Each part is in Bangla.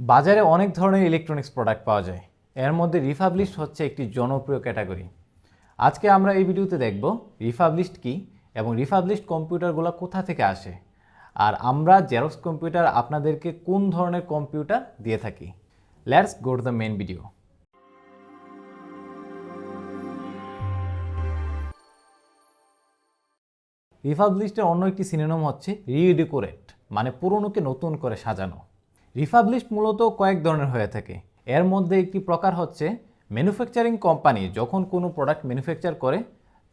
বাজারে অনেক ধরনের ইলেকট্রনিক্স প্রোডাক্ট পাওয়া যায়। এর মধ্যে রিফাবলিশড হচ্ছে একটি জনপ্রিয় ক্যাটাগরি। আজকে আমরা এই ভিডিওতে দেখব রিফাবলিশড কি এবং রিফাবলিশড কম্পিউটারগুলো কোথা থেকে আসে, আর আমরা জেরক্স কম্পিউটার আপনাদেরকে কোন ধরনের কম্পিউটার দিয়ে থাকি। Let's go to the main video. রিফাবলিশডের অন্য একটি সিনোনিম হচ্ছে রিডেকোরেট, মানে পুরনোকে নতুন করে সাজানো। রিফাবলিশড মূলত কয়েক ধরনের হয়ে থাকে। এর মধ্যে একটি প্রকার হচ্ছে ম্যানুফ্যাকচারিং কোম্পানি যখন কোনো প্রোডাক্ট ম্যানুফ্যাকচার করে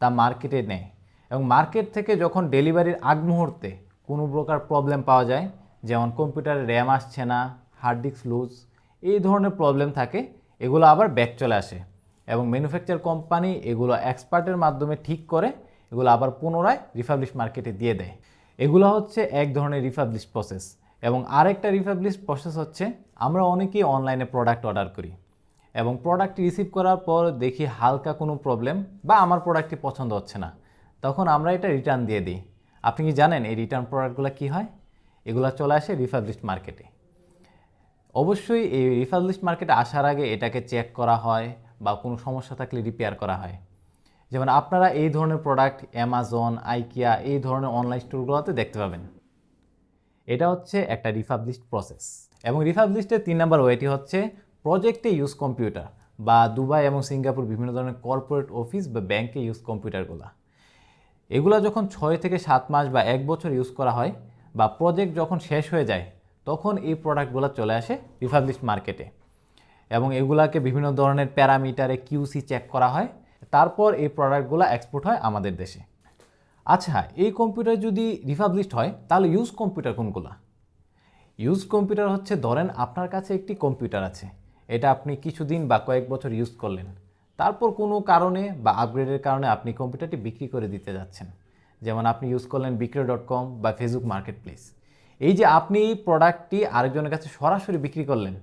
তা মার্কেটে নেয় এবং মার্কেট থেকে যখন ডেলিভারির আগ মুহূর্তে কোনো প্রকার প্রবলেম পাওয়া যায়, যেমন কম্পিউটারে র্যাম আসছে না, হার্ড ডিস্ক লুজ, এই ধরনের প্রবলেম থাকে, এগুলো আবার ব্যাক চলে আসে এবং ম্যানুফ্যাকচার কোম্পানি এগুলো এক্সপার্টের মাধ্যমে ঠিক করে এগুলো আবার পুনরায় রিফাবলিশ মার্কেটে দিয়ে দেয়। এগুলো হচ্ছে এক ধরনের রিফাবলিশ প্রসেস। এবং আরেকটা রিফাবলিশ প্রসেস হচ্ছে আমরা অনেকেই অনলাইনে প্রোডাক্ট অর্ডার করি এবং প্রোডাক্ট রিসিভ করার পর দেখি হালকা কোনো প্রবলেম বা আমার প্রোডাক্টটি পছন্দ হচ্ছে না, তখন আমরা এটা রিটার্ন দিয়ে দিই। আপনি কি জানেন এই রিটার্ন প্রোডাক্টগুলো কী হয়? এগুলো চলে আসে রিফাবলিশড মার্কেটে। অবশ্যই এই রিফাবলিশড মার্কেটে আসার আগে এটাকে চেক করা হয় বা কোনো সমস্যা থাকলে রিপেয়ার করা হয়। যেমন আপনারা এই ধরনের প্রোডাক্ট অ্যামাজন, আইকিয়া এই ধরনের অনলাইন স্টোরগুলোতে দেখতে পাবেন। এটা হচ্ছে একটা রিফাবলিশড প্রসেস। এবং রিফাবলিশডের 3 নম্বর ওয়েটি হচ্ছে প্রজেক্টে ইউজ কম্পিউটার, বা দুবাই এবং সিঙ্গাপুর বিভিন্ন ধরনের কর্পোরেট অফিস বা ব্যাংকে ইউজ কম্পিউটারগুলো। এগুলো যখন 6 থেকে 7 মাস বা 1 বছর ইউজ করা হয় বা প্রজেক্ট যখন শেষ হয়ে যায়, তখন এই প্রোডাক্টগুলো চলে আসে রিফাবলিশড মার্কেটে এবং এগুলাকে বিভিন্ন ধরনের প্যারামিটারে কিউসি চেক করা হয়। তারপর এই প্রোডাক্টগুলো এক্সপোর্ট হয় আমাদের দেশে। আচ্ছা, এই কম্পিউটার যদি রিফাবলিশড হয় তাহলে ইউজ কম্পিউটার কোনগুলো? ইউজ কম্পিউটার হচ্ছে, ধরেন আপনার কাছে একটি কম্পিউটার আছে, এটা আপনি কিছুদিন বা কয়েক বছর ইউজ করলেন, তারপর কোনো কারণে বা আপগ্রেডের কারণে আপনি কম্পিউটারটি বিক্রি করে দিতে যাচ্ছেন। যেমন আপনি ইউজ করলেন বিক্রয়.com বা ফেসবুক মার্কেট প্লেস। এই যে আপনি এই প্রোডাক্টটি আরেকজনের কাছে সরাসরি বিক্রি করলেন,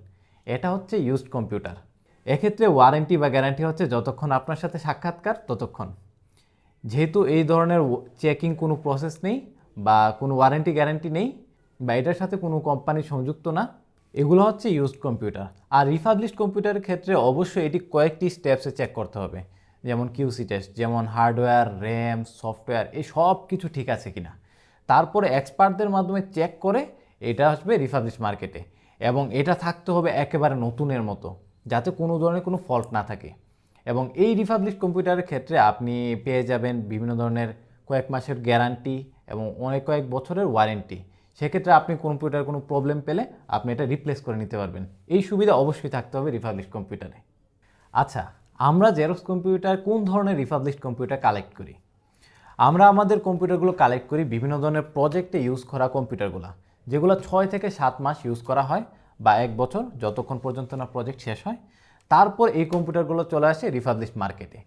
এটা হচ্ছে ইউজড কম্পিউটার। এক্ষেত্রে ওয়ারেন্টি বা গ্যারান্টি হচ্ছে যতক্ষণ আপনার সাথে সাক্ষাৎকার ততক্ষণ। যেহেতু এই ধরনের চেকিং কোনো প্রসেস নেই বা কোনো ওয়ারেন্টি গ্যারান্টি নেই বা এটার সাথে কোনো কোম্পানি সংযুক্ত না, এগুলো হচ্ছে ইউজড কম্পিউটার। আর রিফাবলিশড কম্পিউটারের ক্ষেত্রে অবশ্যই এটি কয়েকটি স্টেপসে চেক করতে হবে, যেমন কিউসি টেস্ট, যেমন হার্ডওয়্যার, র্যাম, সফটওয়্যার, এই সব কিছু ঠিক আছে কিনা। তারপরে এক্সপার্টদের মাধ্যমে চেক করে এটা আসবে রিফাবলিশ মার্কেটে এবং এটা থাকতে হবে একেবারে নতুনের মতো, যাতে কোনো ধরনের কোনো ফল্ট না থাকে। এবং এই রিফাবলিশ কম্পিউটারের ক্ষেত্রে আপনি পেয়ে যাবেন বিভিন্ন ধরনের কয়েক মাসের গ্যারান্টি এবং কয়েক বছরের ওয়ারেন্টি। সেক্ষেত্রে আপনি কম্পিউটার কোনো প্রবলেম পেলে আপনি এটা রিপ্লেস করে নিতে পারবেন। এই সুবিধা অবশ্যই থাকতে হবে রিফাবলিশ কম্পিউটারে। আচ্ছা, আমরা জেরক্স কম্পিউটার কোন ধরনের রিফাবলিশ কম্পিউটার কালেক্ট করি? আমরা আমাদের কম্পিউটারগুলো কালেক্ট করি বিভিন্ন ধরনের প্রজেক্টে ইউজ করা কম্পিউটারগুলো, যেগুলো 6 থেকে 7 মাস ইউজ করা হয় বা 1 বছর, যতক্ষণ পর্যন্ত না প্রজেক্ট শেষ হয়। তারপর এই কম্পিউটারগুলো চলে আসে রিফাবলিশড মার্কেটে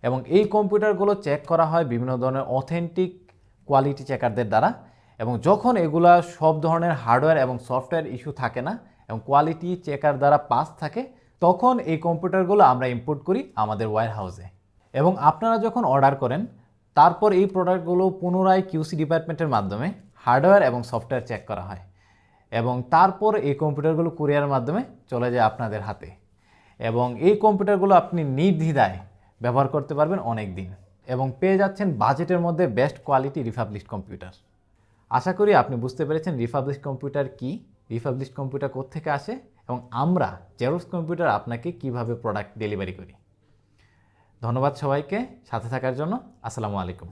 এবং এই কম্পিউটারগুলো চেক করা হয় বিভিন্ন ধরনের অথেন্টিক কোয়ালিটি চেকারদের দ্বারা। এবং যখন এগুলা সব ধরনের হার্ডওয়্যার এবং সফটওয়্যার ইস্যু থাকে না এবং কোয়ালিটি চেকার দ্বারা পাস থাকে, তখন এই কম্পিউটারগুলো আমরা ইম্পোর্ট করি আমাদের ওয়্যার হাউসে। এবং আপনারা যখন অর্ডার করেন, তারপর এই প্রোডাক্টগুলো পুনরায় কিউসি ডিপার্টমেন্টের মাধ্যমে হার্ডওয়্যার এবং সফটওয়্যার চেক করা হয় এবং তারপর এই কম্পিউটারগুলো কুরিয়ারের মাধ্যমে চলে যায় আপনাদের হাতে এবং এই কম্পিউটারগুলো আপনি নির্দ্বিধায় ব্যবহার করতে পারবেন অনেক দিন এবং পেয়ে যাচ্ছেন বাজেটের মধ্যে বেস্ট কোয়ালিটি রিফাবলিশড কম্পিউটার। আশা করি আপনি বুঝতে পেরেছেন রিফাবলিশড কম্পিউটার কি, রিফাবলিশড কম্পিউটার কোত্থেকে আসে এবং আমরা জেরক্স কম্পিউটার আপনাকে কিভাবে প্রোডাক্ট ডেলিভারি করি। ধন্যবাদ সবাইকে সাথে থাকার জন্য। আসসালামু আলাইকুম।